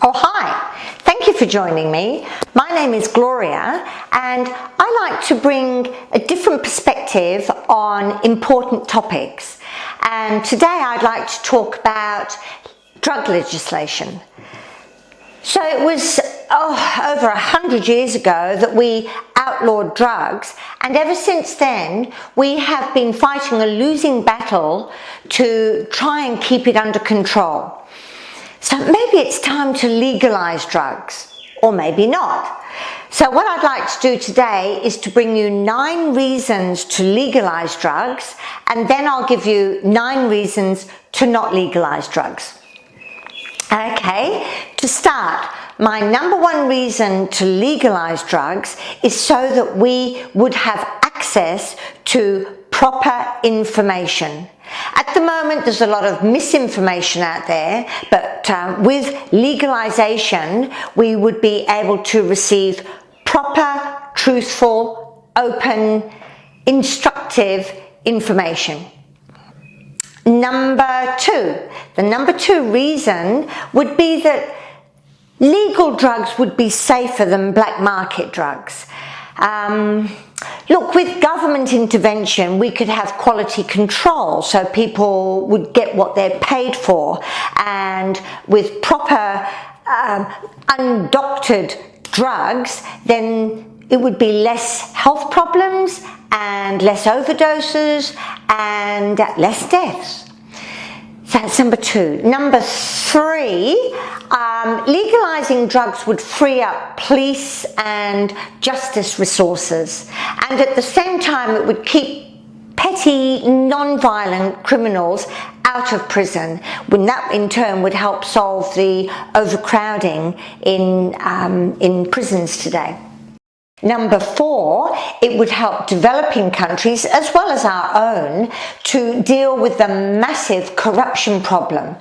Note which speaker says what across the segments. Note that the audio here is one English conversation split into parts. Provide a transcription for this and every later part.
Speaker 1: Oh, hi. Thank you for joining me. My name is Gloria, and I like to bring a different perspective on important topics. And today I'd like to talk about drug legislation. So it was over 100 years ago that we outlawed drugs, and ever since then we have been fighting a losing battle to try and keep it under control. So maybe it's time to legalize drugs, or maybe not. So what I'd like to do today is to bring you 9 reasons to legalize drugs, and then I'll give you 9 reasons to not legalize drugs. Okay, to start, my number 1 reason to legalize drugs is so that we would have access to proper information. At the moment, there's a lot of misinformation out there, but with legalization, we would be able to receive proper, truthful, open, instructive information. Number 2, the number 2 reason would be that legal drugs would be safer than black market drugs. Look, with government intervention, we could have quality control, so people would get what they're paid for, and with proper undoctored drugs, then it would be less health problems and less overdoses and less deaths. So that's number 2. Number 3, legalizing drugs would free up police and justice resources, and at the same time it would keep petty, non-violent criminals out of prison, when that in turn would help solve the overcrowding in prisons today. Number 4, it would help developing countries as well as our own to deal with the massive corruption problem.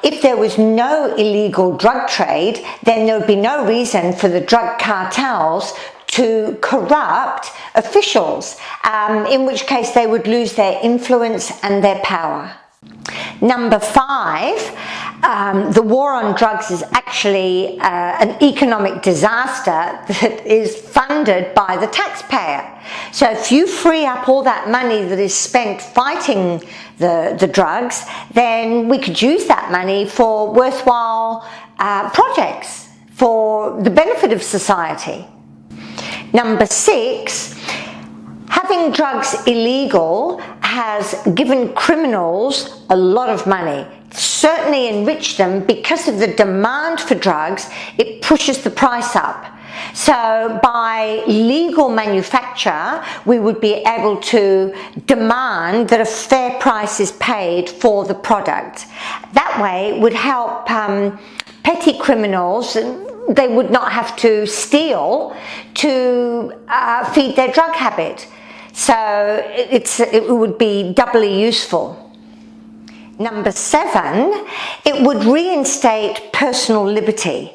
Speaker 1: If there was no illegal drug trade, then there would be no reason for the drug cartels to corrupt officials, in which case they would lose their influence and their power. Number 5, the war on drugs is actually an economic disaster that is funded by the taxpayer. So if you free up all that money that is spent fighting the drugs, then we could use that money for worthwhile projects for the benefit of society. Number 6, having drugs illegal has given criminals a lot of money, certainly enriched them. Because of the demand for drugs, it pushes the price up. So by legal manufacture, we would be able to demand that a fair price is paid for the product. That way it would help petty criminals. They would not have to steal to feed their drug habit. So it would be doubly useful. Number 7, it would reinstate personal liberty.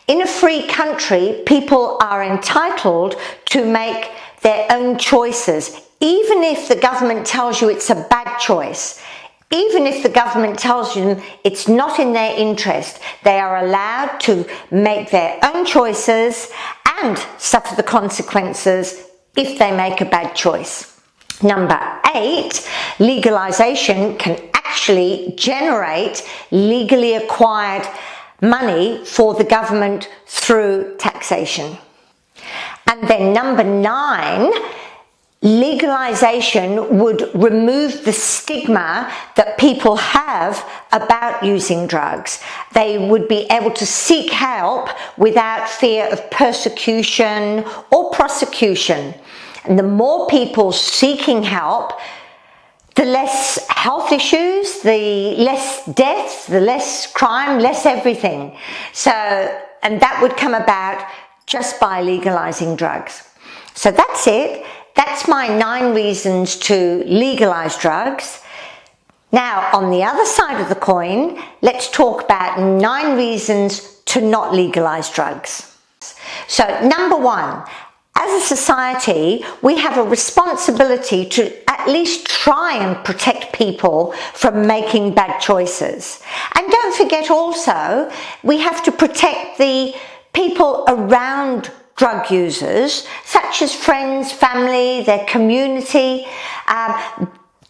Speaker 1: In a free country, people are entitled to make their own choices, even if the government tells you it's a bad choice. Even if the government tells you it's not in their interest, they are allowed to make their own choices and suffer the consequences if they make a bad choice. Number 8, legalization can actually generate legally acquired money for the government through taxation. And then number 9, legalization would remove the stigma that people have about using drugs. They would be able to seek help without fear of persecution or prosecution. And the more people seeking help, the less health issues, the less deaths, the less crime, less everything. So, and that would come about just by legalizing drugs. So that's it. That's my 9 reasons to legalize drugs. Now, on the other side of the coin, let's talk about 9 reasons to not legalize drugs. So, number 1, as a society, we have a responsibility to at least try and protect people from making bad choices. And don't forget also, we have to protect the people around drug users, such as friends, family, their community.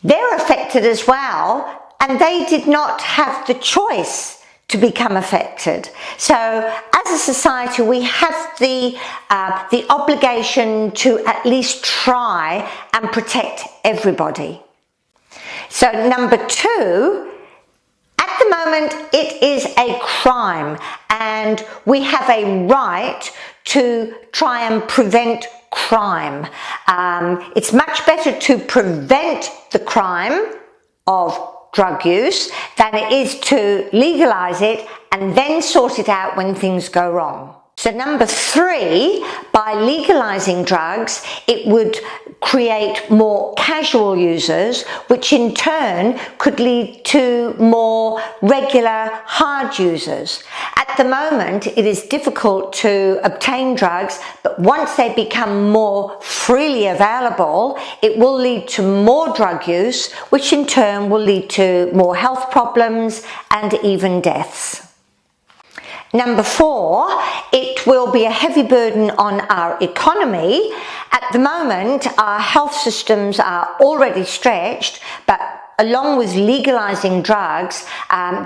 Speaker 1: They're affected as well, and they did not have the choice to become affected. So as a society, we have the obligation to at least try and protect everybody. So number 2, at the moment it is a crime, and we have a right to try and prevent crime. It's much better to prevent the crime of drug use than it is to legalize it and then sort it out when things go wrong. So number 3, by legalizing drugs, it would create more casual users, which in turn could lead to more regular hard users. At the moment, it is difficult to obtain drugs, but once they become more freely available, it will lead to more drug use, which in turn will lead to more health problems and even deaths. Number 4, it will be a heavy burden on our economy. At the moment, our health systems are already stretched, but along with legalizing drugs,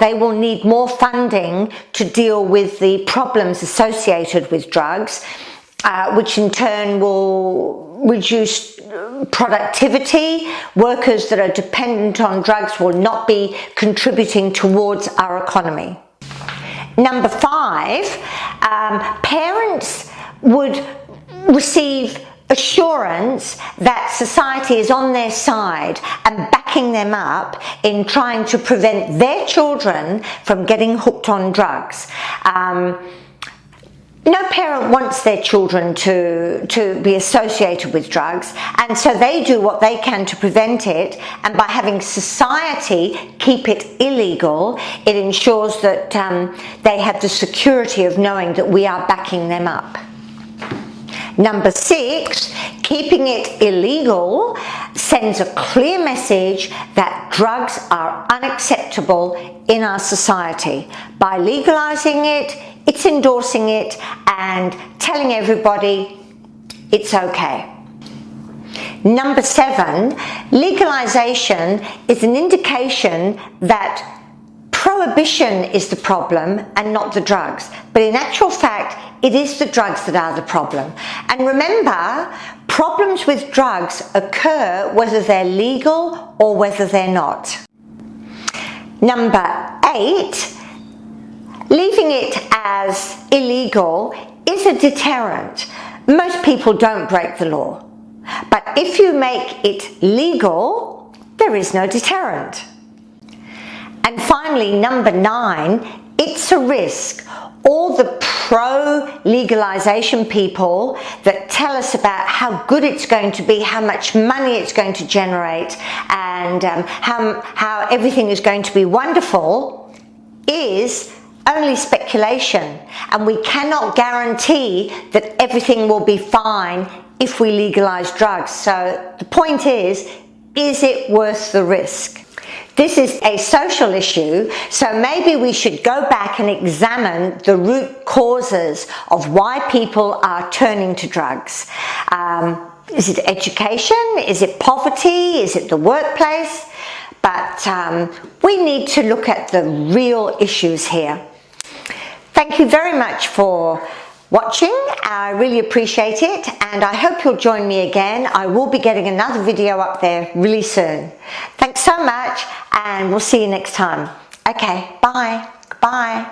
Speaker 1: they will need more funding to deal with the problems associated with drugs, which in turn will reduce productivity. Workers that are dependent on drugs will not be contributing towards our economy. Number 5, parents would receive assurance that society is on their side and backing them up in trying to prevent their children from getting hooked on drugs. No parent wants their children to be associated with drugs, and so they do what they can to prevent it, and by having society keep it illegal, it ensures that they have the security of knowing that we are backing them up. Number 6, keeping it illegal sends a clear message that drugs are unacceptable in our society. By legalizing it, it's endorsing it and telling everybody it's okay. Number 7, legalization is an indication that prohibition is the problem and not the drugs. But in actual fact, it is the drugs that are the problem. And remember, problems with drugs occur whether they're legal or whether they're not. Number 8, leaving it as illegal is a deterrent. Most people don't break the law. But if you make it legal, there is no deterrent. And finally, number 9, it's a risk. All the pro-legalization people that tell us about how good it's going to be, how much money it's going to generate, and how everything is going to be wonderful is only speculation. And we cannot guarantee that everything will be fine if we legalize drugs. So the point is it worth the risk? This is a social issue, so maybe we should go back and examine the root causes of why people are turning to drugs. Is it education? Is it poverty? Is it the workplace? But we need to look at the real issues here. Thank you very much for watching. I really appreciate it, and I hope you'll join me again. I will be getting another video up there really soon. Thanks so much, and we'll see you next time. Okay, bye. Bye.